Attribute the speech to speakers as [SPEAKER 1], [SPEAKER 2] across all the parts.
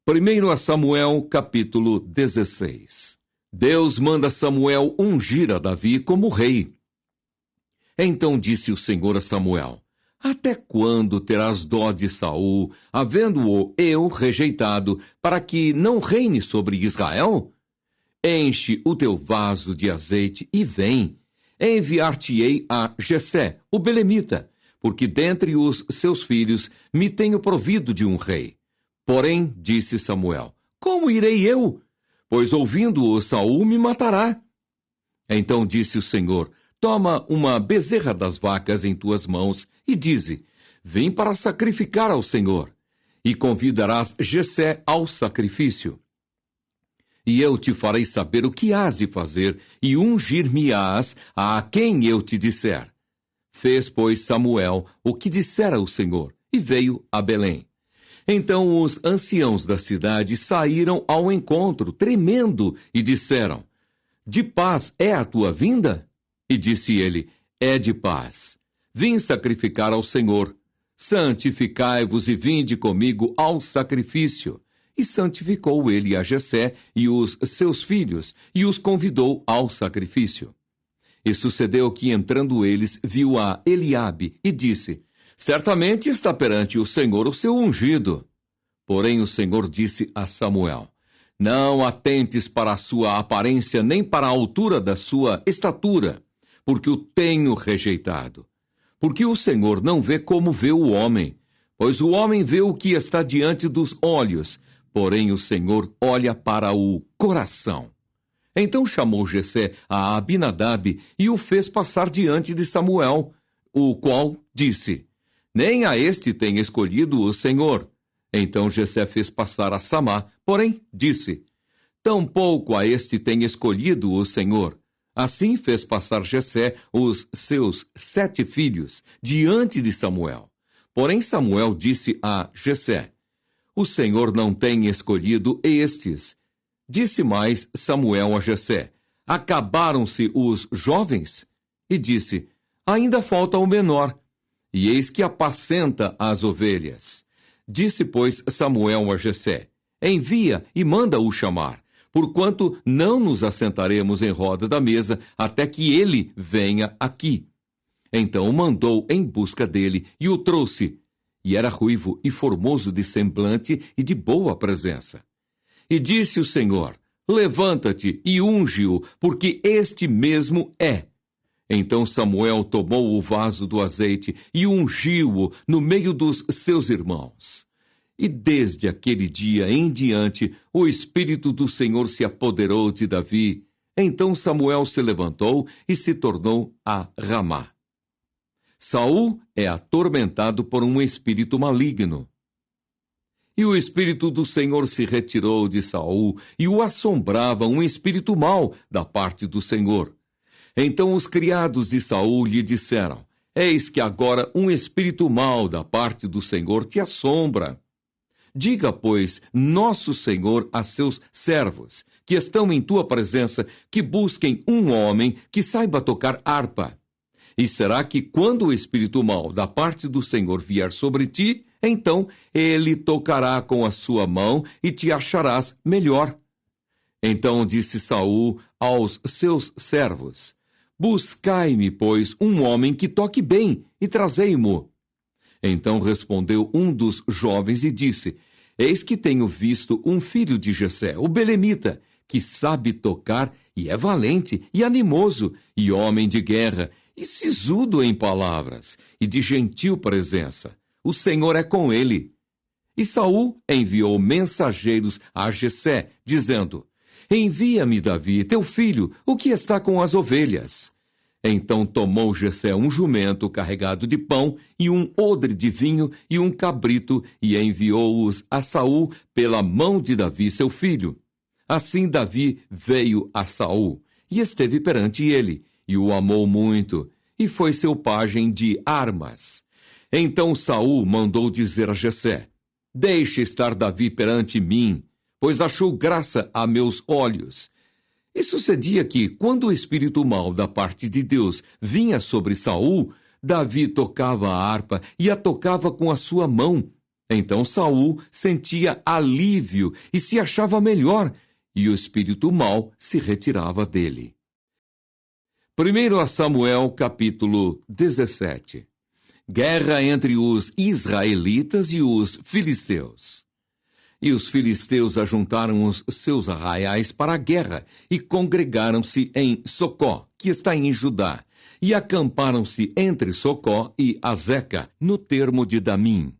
[SPEAKER 1] 1 Samuel, capítulo 16. Deus manda Samuel ungir a Davi como rei. Então disse o Senhor a Samuel: Até quando terás dó de Saul, havendo-o eu rejeitado, para que não reine sobre Israel? Enche o teu vaso de azeite e vem. Enviar-te-ei a Jessé, o belemita, porque dentre os seus filhos me tenho provido de um rei. Porém, disse Samuel, como irei eu? Pois ouvindo-o Saul me matará. Então disse o Senhor, toma uma bezerra das vacas em tuas mãos e dize, vem para sacrificar ao Senhor, e convidarás Jessé ao sacrifício. E eu te farei saber o que hás de fazer, e ungir-me-ás a quem eu te disser. Fez, pois, Samuel o que dissera o Senhor, e veio a Belém. Então os anciãos da cidade saíram ao encontro, tremendo, e disseram, de paz é a tua vinda? E disse ele, é de paz. Vim sacrificar ao Senhor. Santificai-vos e vinde comigo ao sacrifício. E santificou ele a Jessé e os seus filhos, e os convidou ao sacrifício. E sucedeu que, entrando eles, viu a Eliabe, e disse, certamente está perante o Senhor o seu ungido. Porém o Senhor disse a Samuel, não atentes para a sua aparência, nem para a altura da sua estatura, porque o tenho rejeitado. Porque o Senhor não vê como vê o homem, pois o homem vê o que está diante dos olhos, porém o Senhor olha para o coração. Então chamou Jessé a Abinadab e o fez passar diante de Samuel, o qual disse, nem a este tem escolhido o Senhor. Então Jessé fez passar a Samá, porém disse, tampouco a este tem escolhido o Senhor. Assim fez passar Jessé os seus 7 filhos diante de Samuel. Porém Samuel disse a Jessé, o Senhor não tem escolhido estes. Disse mais Samuel a Jessé, acabaram-se os jovens? E disse, ainda falta o menor, e eis que apacenta as ovelhas. Disse, pois, Samuel a Jessé, envia e manda-o chamar, porquanto não nos assentaremos em roda da mesa até que ele venha aqui. Então mandou em busca dele e o trouxe, e era ruivo e formoso de semblante e de boa presença. E disse o Senhor, levanta-te e unge-o, porque este mesmo é. Então Samuel tomou o vaso do azeite e ungiu-o no meio dos seus irmãos. E desde aquele dia em diante, o Espírito do Senhor se apoderou de Davi. Então Samuel se levantou e se tornou a Ramá. Saul é atormentado por um espírito maligno. E o Espírito do Senhor se retirou de Saul, e o assombrava um espírito mau da parte do Senhor. Então os criados de Saul lhe disseram, eis que agora um espírito mau da parte do Senhor te assombra. Diga, pois, nosso Senhor a seus servos, que estão em tua presença, que busquem um homem que saiba tocar harpa. E será que quando o espírito mau da parte do Senhor vier sobre ti, então ele tocará com a sua mão e te acharás melhor. Então disse Saul aos seus servos, buscai-me, pois, um homem que toque bem, e trazei-mo. Então respondeu um dos jovens e disse, eis que tenho visto um filho de Jessé, o belemita, que sabe tocar e é valente e animoso, e homem de guerra, e sisudo em palavras, e de gentil presença. O Senhor é com ele. E Saul enviou mensageiros a Jessé, dizendo, envia-me Davi, teu filho, o que está com as ovelhas. Então tomou Jessé um jumento carregado de pão, e um odre de vinho, e um cabrito, e enviou-os a Saul pela mão de Davi, seu filho. Assim Davi veio a Saul, e esteve perante ele, e o amou muito, e foi seu pajem de armas. Então Saul mandou dizer a Jessé, deixe estar Davi perante mim, pois achou graça a meus olhos. E sucedia que, quando o espírito mau da parte de Deus vinha sobre Saul, Davi tocava a harpa e a tocava com a sua mão. Então Saul sentia alívio e se achava melhor, e o espírito mau se retirava dele. 1 Samuel, capítulo 17. Guerra entre os israelitas e os filisteus. E os filisteus ajuntaram os seus arraiais para a guerra e congregaram-se em Socó, que está em Judá, e acamparam-se entre Socó e Azeca, no termo de Damim.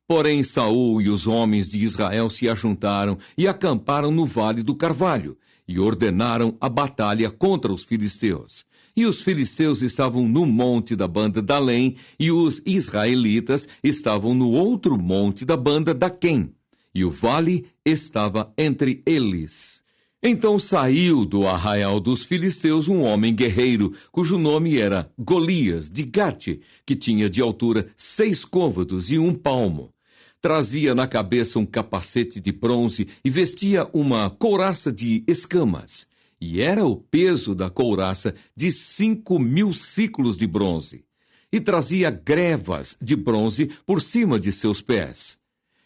[SPEAKER 1] Porém, Saul e os homens de Israel se ajuntaram e acamparam no Vale do Carvalho, e ordenaram a batalha contra os filisteus. E os filisteus estavam no monte da banda Dalém, e os israelitas estavam no outro monte da banda Daquém, e o vale estava entre eles. Então saiu do arraial dos filisteus um homem guerreiro, cujo nome era Golias, de Gate, que tinha de altura 6 côvados e 1 palmo. Trazia na cabeça um capacete de bronze e vestia uma couraça de escamas. E era o peso da couraça de 5.000 siclos de bronze. E trazia grevas de bronze por cima de seus pés.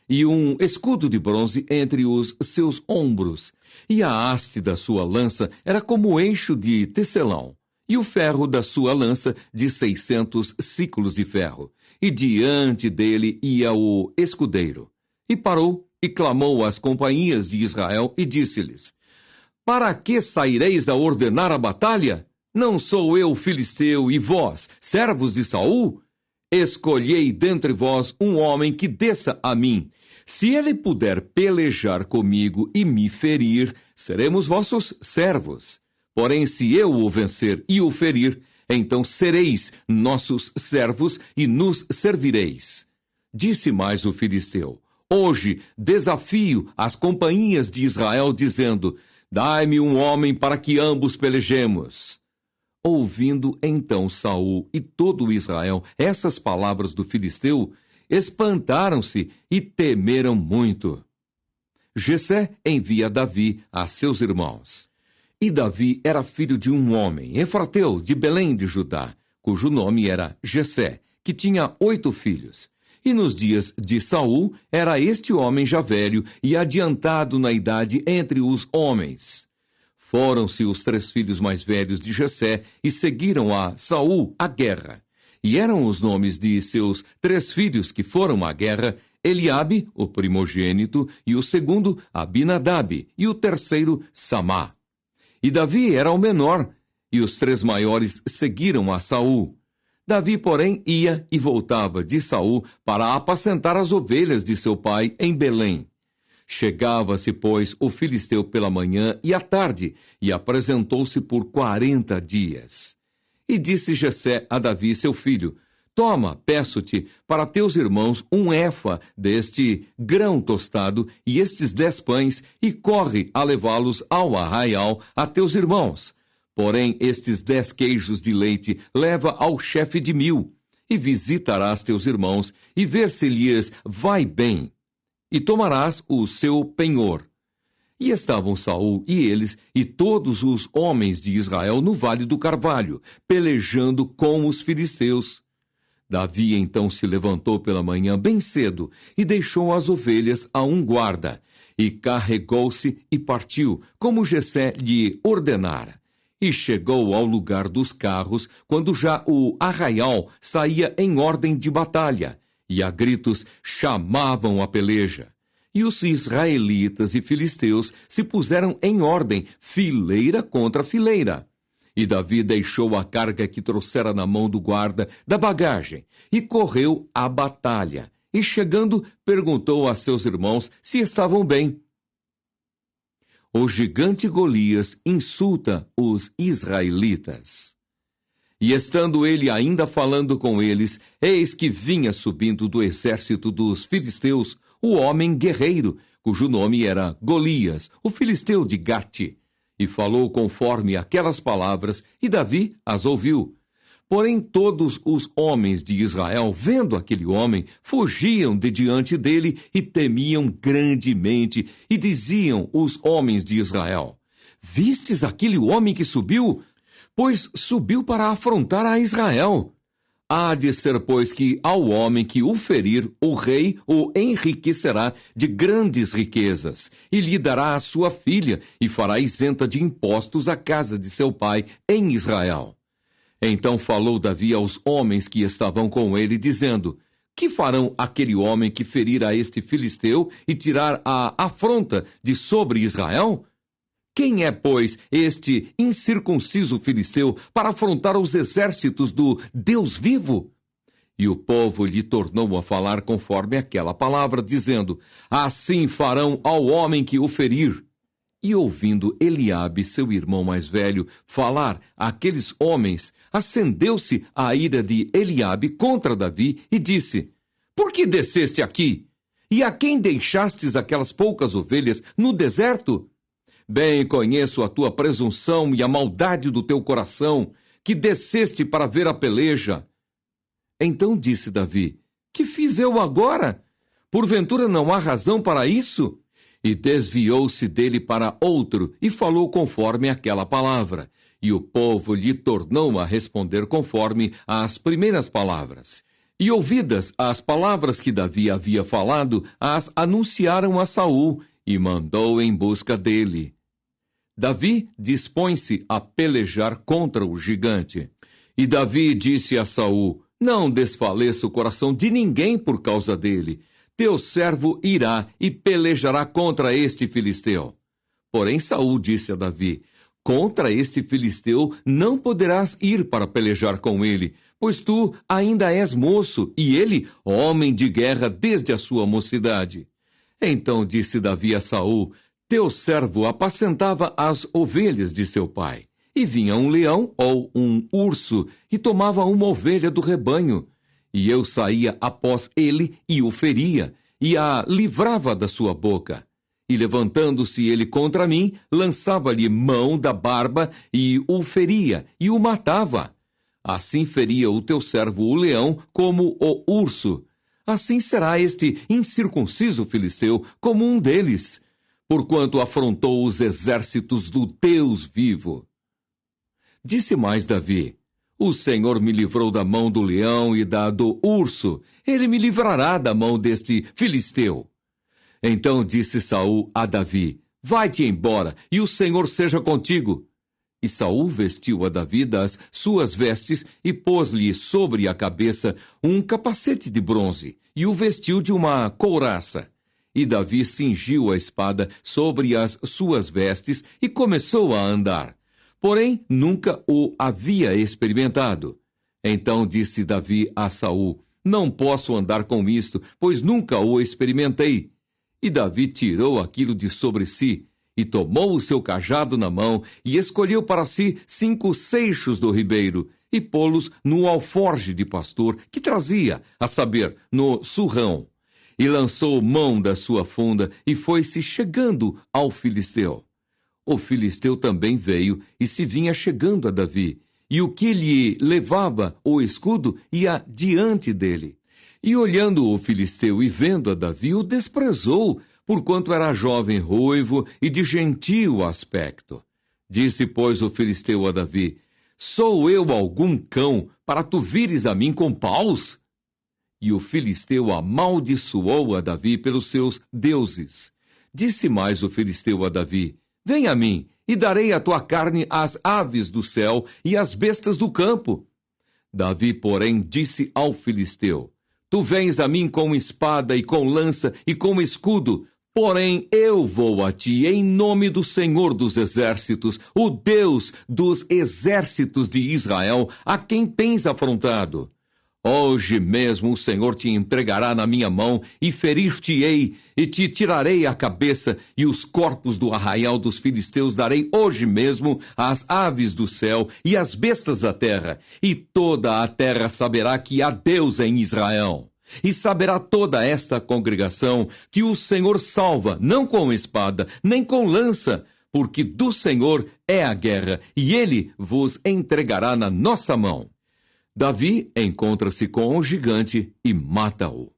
[SPEAKER 1] E um escudo de bronze entre os seus ombros. E a haste da sua lança era como eixo de tecelão. E o ferro da sua lança de 600 siclos de ferro. E diante dele ia o escudeiro. E parou e clamou às companhias de Israel e disse-lhes: Para que saireis a ordenar a batalha? Não sou eu filisteu e vós, servos de Saul? Escolhei dentre vós um homem que desça a mim. Se ele puder pelejar comigo e me ferir, seremos vossos servos. Porém, se eu o vencer e o ferir, então sereis nossos servos e nos servireis. Disse mais o filisteu: Hoje desafio as companhias de Israel, dizendo: Dai-me um homem para que ambos pelejemos. Ouvindo então Saul e todo Israel essas palavras do filisteu, espantaram-se e temeram muito. Jessé envia Davi a seus irmãos. E Davi era filho de um homem, efrateu, de Belém de Judá, cujo nome era Jessé, que tinha 8 filhos. E nos dias de Saul, era este homem já velho e adiantado na idade entre os homens. Foram-se os 3 filhos mais velhos de Jessé e seguiram a Saul à guerra. E eram os nomes de seus 3 filhos que foram à guerra: Eliabe, o primogênito, e o segundo, Abinadab, e o terceiro, Samá. E Davi era o menor, e os 3 maiores seguiram a Saul. Davi, porém, ia e voltava de Saul para apacentar as ovelhas de seu pai em Belém. Chegava-se, pois, o filisteu pela manhã e à tarde, e apresentou-se por 40 dias. E disse Jessé a Davi, seu filho: Toma, peço-te, para teus irmãos 1 efa deste grão tostado e estes 10 pães, e corre a levá-los ao arraial a teus irmãos. Porém, estes 10 queijos de leite leva ao chefe de 1000, e visitarás teus irmãos, e ver-se-lhes vai bem, e tomarás o seu penhor. E estavam Saul e eles e todos os homens de Israel no Vale do Carvalho, pelejando com os filisteus. Davi então se levantou pela manhã bem cedo e deixou as ovelhas a um guarda, e carregou-se e partiu, como Jessé lhe ordenara. E chegou ao lugar dos carros, quando já o arraial saía em ordem de batalha, e a gritos chamavam a peleja. E os israelitas e filisteus se puseram em ordem, fileira contra fileira. E Davi deixou a carga que trouxera na mão do guarda da bagagem, e correu à batalha. E chegando, perguntou a seus irmãos se estavam bem. O gigante Golias insulta os israelitas. E estando ele ainda falando com eles, eis que vinha subindo do exército dos filisteus o homem guerreiro, cujo nome era Golias, o filisteu de Gate. E falou conforme aquelas palavras, e Davi as ouviu. Porém, todos os homens de Israel, vendo aquele homem, fugiam de diante dele e temiam grandemente, e diziam os homens de Israel: Vistes aquele homem que subiu? Pois subiu para afrontar a Israel. Há de ser, pois, que ao homem que o ferir, o rei o enriquecerá de grandes riquezas, e lhe dará a sua filha, e fará isenta de impostos a casa de seu pai em Israel. Então falou Davi aos homens que estavam com ele, dizendo: Que farão aquele homem que ferir a este filisteu e tirar a afronta de sobre Israel? Quem é, pois, este incircunciso filisteu para afrontar os exércitos do Deus vivo? E o povo lhe tornou a falar conforme aquela palavra, dizendo: Assim farão ao homem que o ferir. E ouvindo Eliabe, seu irmão mais velho, falar àqueles homens, acendeu-se a ira de Eliabe contra Davi e disse: Por que desceste aqui? E a quem deixastes aquelas poucas ovelhas no deserto? Bem conheço a tua presunção e a maldade do teu coração, que desceste para ver a peleja. Então disse Davi: Que fiz eu agora? Porventura não há razão para isso? E desviou-se dele para outro, e falou conforme aquela palavra. E o povo lhe tornou a responder conforme as primeiras palavras. E ouvidas as palavras que Davi havia falado, as anunciaram a Saul, e mandou em busca dele. Davi dispõe-se a pelejar contra o gigante. E Davi disse a Saul: Não desfaleça o coração de ninguém por causa dele. Teu servo irá e pelejará contra este filisteu. Porém Saul disse a Davi: Contra este filisteu não poderás ir para pelejar com ele, pois tu ainda és moço, e ele, homem de guerra desde a sua mocidade. Então disse Davi a Saul: Teu servo apacentava as ovelhas de seu pai. E vinha um leão ou um urso e tomava uma ovelha do rebanho. E eu saía após ele e o feria, e a livrava da sua boca. E levantando-se ele contra mim, lançava-lhe mão da barba e o feria, e o matava. Assim feria o teu servo o leão como o urso. Assim será este incircunciso filisteu como um deles, porquanto afrontou os exércitos do Deus vivo. Disse mais Davi: O Senhor me livrou da mão do leão e da do urso. Ele me livrará da mão deste filisteu. Então disse Saul a Davi: Vai-te embora, e o Senhor seja contigo. E Saul vestiu a Davi das suas vestes e pôs-lhe sobre a cabeça um capacete de bronze, e o vestiu de uma couraça. E Davi cingiu a espada sobre as suas vestes e começou a andar. Porém, nunca o havia experimentado. Então disse Davi a Saul: Não posso andar com isto, pois nunca o experimentei. E Davi tirou aquilo de sobre si, e tomou o seu cajado na mão, e escolheu para si 5 seixos do ribeiro, e pô-los no alforje de pastor que trazia, a saber, no surrão. E lançou mão da sua funda, e foi-se chegando ao filisteu. O filisteu também veio, e se vinha chegando a Davi, e o que lhe levava o escudo ia diante dele. E olhando o filisteu e vendo a Davi, o desprezou, porquanto era jovem ruivo e de gentil aspecto. Disse, pois, o filisteu a Davi: Sou eu algum cão, para tu vires a mim com paus? E o filisteu amaldiçoou a Davi pelos seus deuses. Disse mais o filisteu a Davi: Vem a mim, e darei a tua carne às aves do céu e às bestas do campo. Davi, porém, disse ao filisteu: Tu vens a mim com espada e com lança e com escudo, porém eu vou a ti em nome do Senhor dos exércitos, o Deus dos exércitos de Israel, a quem tens afrontado. Hoje mesmo o Senhor te entregará na minha mão, e ferir-te-ei, e te tirarei a cabeça, e os corpos do arraial dos filisteus darei hoje mesmo às aves do céu e às bestas da terra, e toda a terra saberá que há Deus em Israel. E saberá toda esta congregação que o Senhor salva, não com espada, nem com lança, porque do Senhor é a guerra, e ele vos entregará na nossa mão. Davi encontra-se com o gigante e mata-o.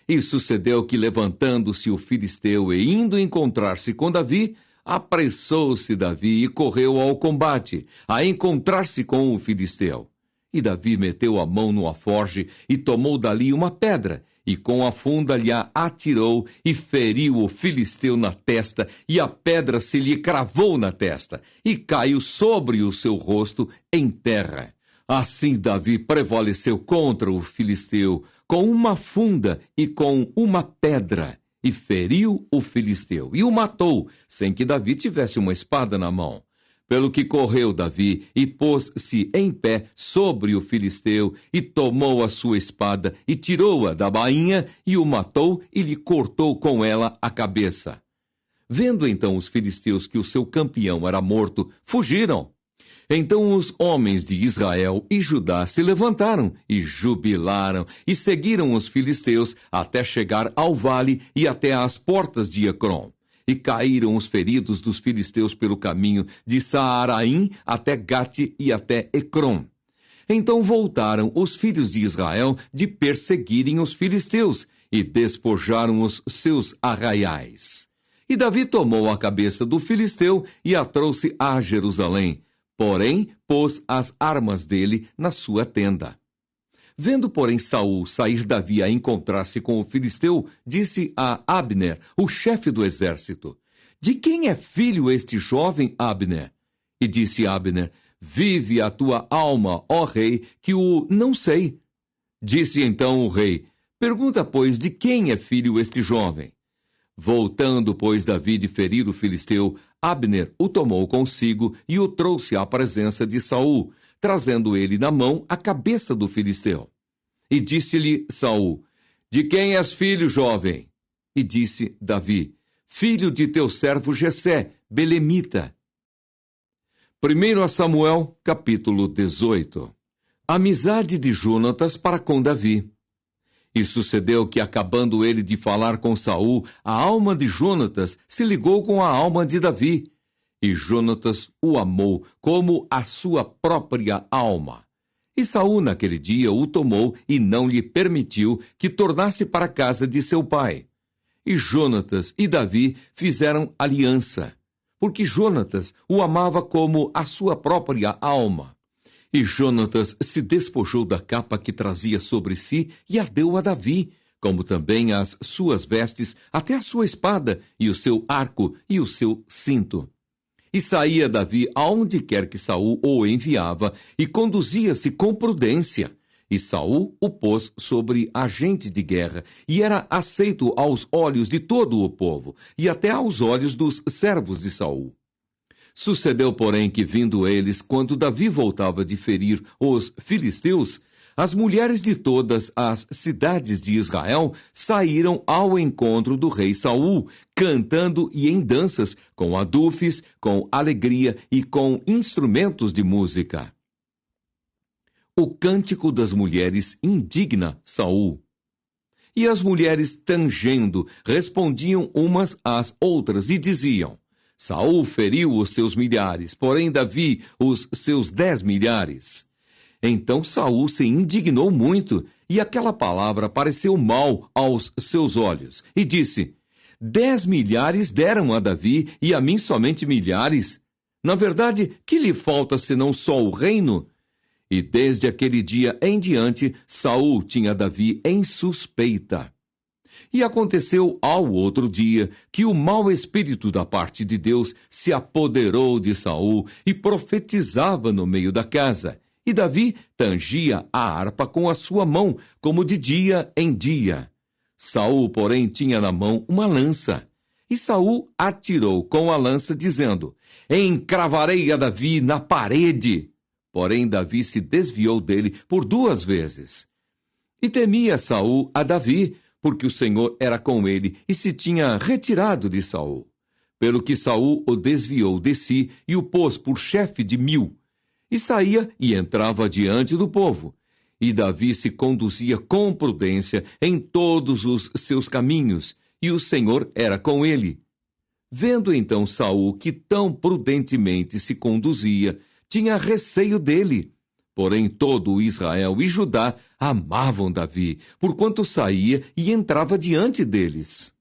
[SPEAKER 1] E sucedeu que, levantando-se o filisteu e indo encontrar-se com Davi, apressou-se Davi e correu ao combate, a encontrar-se com o filisteu. E Davi meteu a mão no alforje e tomou dali uma pedra, e com a funda lhe a atirou e feriu o filisteu na testa, e a pedra se lhe cravou na testa, e caiu sobre o seu rosto em terra. Assim Davi prevaleceu contra o filisteu, com uma funda e com uma pedra, e feriu o filisteu, e o matou, sem que Davi tivesse uma espada na mão. Pelo que correu Davi e pôs-se em pé sobre o filisteu, e tomou a sua espada, e tirou-a da bainha, e o matou, e lhe cortou com ela a cabeça. Vendo então os filisteus que o seu campeão era morto, fugiram. Então os homens de Israel e Judá se levantaram, e jubilaram, e seguiram os filisteus, até chegar ao vale e até às portas de Ecrom. E caíram os feridos dos filisteus pelo caminho de Saaraim até Gate e até Ecrom. Então voltaram os filhos de Israel de perseguirem os filisteus e despojaram os seus arraiais. E Davi tomou a cabeça do filisteu e a trouxe a Jerusalém, porém pôs as armas dele na sua tenda. Vendo, porém, Saul sair Davi a encontrar-se com o filisteu, disse a Abner, o chefe do exército: De quem é filho este jovem, Abner? E disse Abner: Vive a tua alma, ó rei, que o não sei. Disse então o rei: Pergunta, pois, de quem é filho este jovem? Voltando, pois, Davi de ferir o filisteu, Abner o tomou consigo e o trouxe à presença de Saul, trazendo ele na mão a cabeça do filisteu. E disse-lhe Saul: De quem és filho, jovem? E disse Davi: Filho de teu servo Jessé, belemita. 1 Samuel, capítulo 18. Amizade de Jonatas para com Davi. E sucedeu que, acabando ele de falar com Saul, a alma de Jonatas se ligou com a alma de Davi. E Jonatas o amou como a sua própria alma. E Saul naquele dia o tomou e não lhe permitiu que tornasse para a casa de seu pai. E Jonatas e Davi fizeram aliança, porque Jonatas o amava como a sua própria alma. E Jonatas se despojou da capa que trazia sobre si e a deu a Davi, como também as suas vestes, até a sua espada, e o seu arco, e o seu cinto. E saía Davi aonde quer que Saul o enviava, e conduzia-se com prudência. E Saul o pôs sobre agente de guerra, e era aceito aos olhos de todo o povo, e até aos olhos dos servos de Saul. Sucedeu, porém, que vindo eles, quando Davi voltava de ferir os filisteus, as mulheres de todas as cidades de Israel saíram ao encontro do rei Saul, cantando e em danças, com adufes, com alegria e com instrumentos de música. O cântico das mulheres indigna Saul. E as mulheres, tangendo, respondiam umas às outras e diziam: Saul feriu os seus milhares, porém Davi os seus 10 milhares. Então Saul se indignou muito, e aquela palavra pareceu mal aos seus olhos, e disse: 10 milhares deram a Davi, e a mim somente milhares? Na verdade, que lhe falta senão só o reino? E desde aquele dia em diante, Saul tinha Davi em suspeita. E aconteceu ao outro dia que o mau espírito da parte de Deus se apoderou de Saul e profetizava no meio da casa. E Davi tangia a harpa com a sua mão, como de dia em dia. Saul, porém, tinha na mão uma lança. E Saul atirou com a lança, dizendo: Encravarei a Davi na parede. Porém, Davi se desviou dele por 2 vezes. E temia Saul a Davi, porque o Senhor era com ele e se tinha retirado de Saul. Pelo que Saul o desviou de si e o pôs por chefe de 1000. E saía e entrava diante do povo. E Davi se conduzia com prudência em todos os seus caminhos, e o Senhor era com ele. Vendo então Saul que tão prudentemente se conduzia, tinha receio dele. Porém todo o Israel e Judá amavam Davi, porquanto saía e entrava diante deles.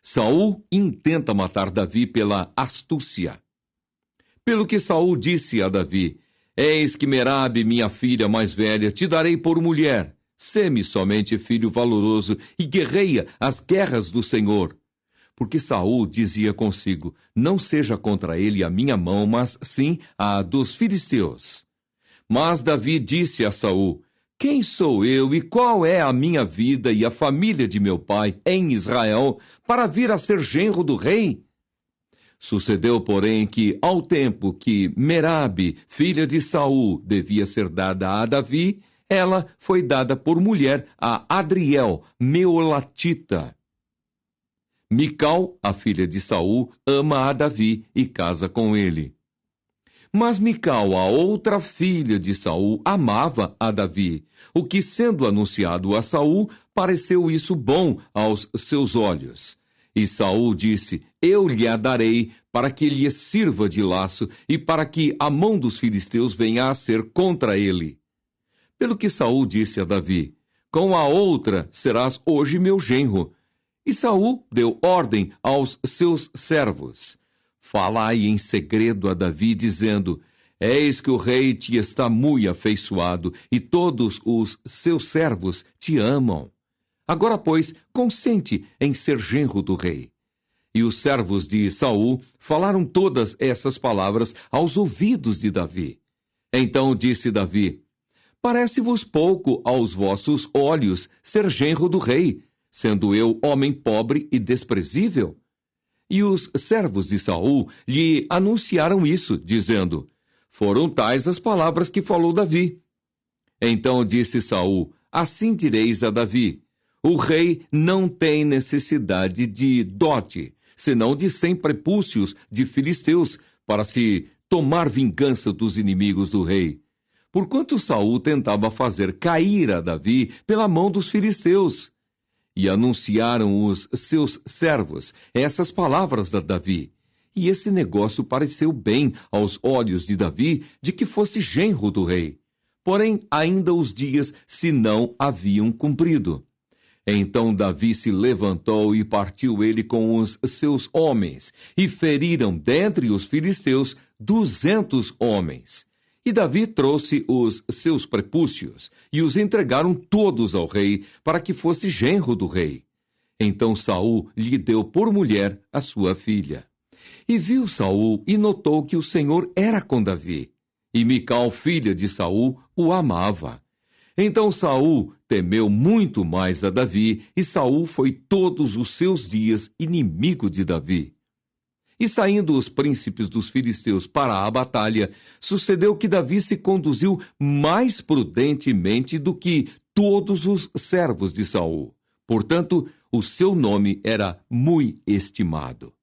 [SPEAKER 1] Saul intenta matar Davi pela astúcia. Pelo que Saul disse a Davi: Eis que Merabe, minha filha mais velha, te darei por mulher. Sê-me somente filho valoroso e guerreia as guerras do Senhor. Porque Saul dizia consigo, não seja contra ele a minha mão, mas sim a dos filisteus. Mas Davi disse a Saul, quem sou eu e qual é a minha vida e a família de meu pai em Israel para vir a ser genro do rei? Sucedeu, porém, que, ao tempo que Merabe, filha de Saul, devia ser dada a Davi, ela foi dada por mulher a Adriel, meolatita. Mical, a filha de Saul, ama a Davi e casa com ele. Mas Mical, a outra filha de Saul, amava a Davi, o que, sendo anunciado a Saul, pareceu isso bom aos seus olhos. E Saul disse, eu lhe a darei, para que lhe sirva de laço, e para que a mão dos filisteus venha a ser contra ele. Pelo que Saul disse a Davi, com a outra serás hoje meu genro. E Saul deu ordem aos seus servos, falai em segredo a Davi, dizendo, eis que o rei te está muito afeiçoado, e todos os seus servos te amam. Agora, pois, consente em ser genro do rei. E os servos de Saul falaram todas essas palavras aos ouvidos de Davi. Então disse Davi, parece-vos pouco aos vossos olhos ser genro do rei, sendo eu homem pobre e desprezível? E os servos de Saul lhe anunciaram isso, dizendo, foram tais as palavras que falou Davi. Então disse Saul, assim direis a Davi, o rei não tem necessidade de dote, senão de 100 prepúcios de filisteus, para se tomar vingança dos inimigos do rei. Porquanto Saul tentava fazer cair a Davi pela mão dos filisteus. E anunciaram os seus servos essas palavras da Davi. E esse negócio pareceu bem aos olhos de Davi de que fosse genro do rei. Porém, ainda os dias se não haviam cumprido. Então Davi se levantou e partiu ele com os seus homens, e feriram dentre os filisteus 200 homens. E Davi trouxe os seus prepúcios, e os entregaram todos ao rei, para que fosse genro do rei. Então Saul lhe deu por mulher a sua filha. E viu Saul e notou que o Senhor era com Davi. E Mical, filha de Saul, o amava. Então Saul temeu muito mais a Davi, e Saul foi todos os seus dias inimigo de Davi. E saindo os príncipes dos filisteus para a batalha, sucedeu que Davi se conduziu mais prudentemente do que todos os servos de Saul. Portanto, o seu nome era muito estimado.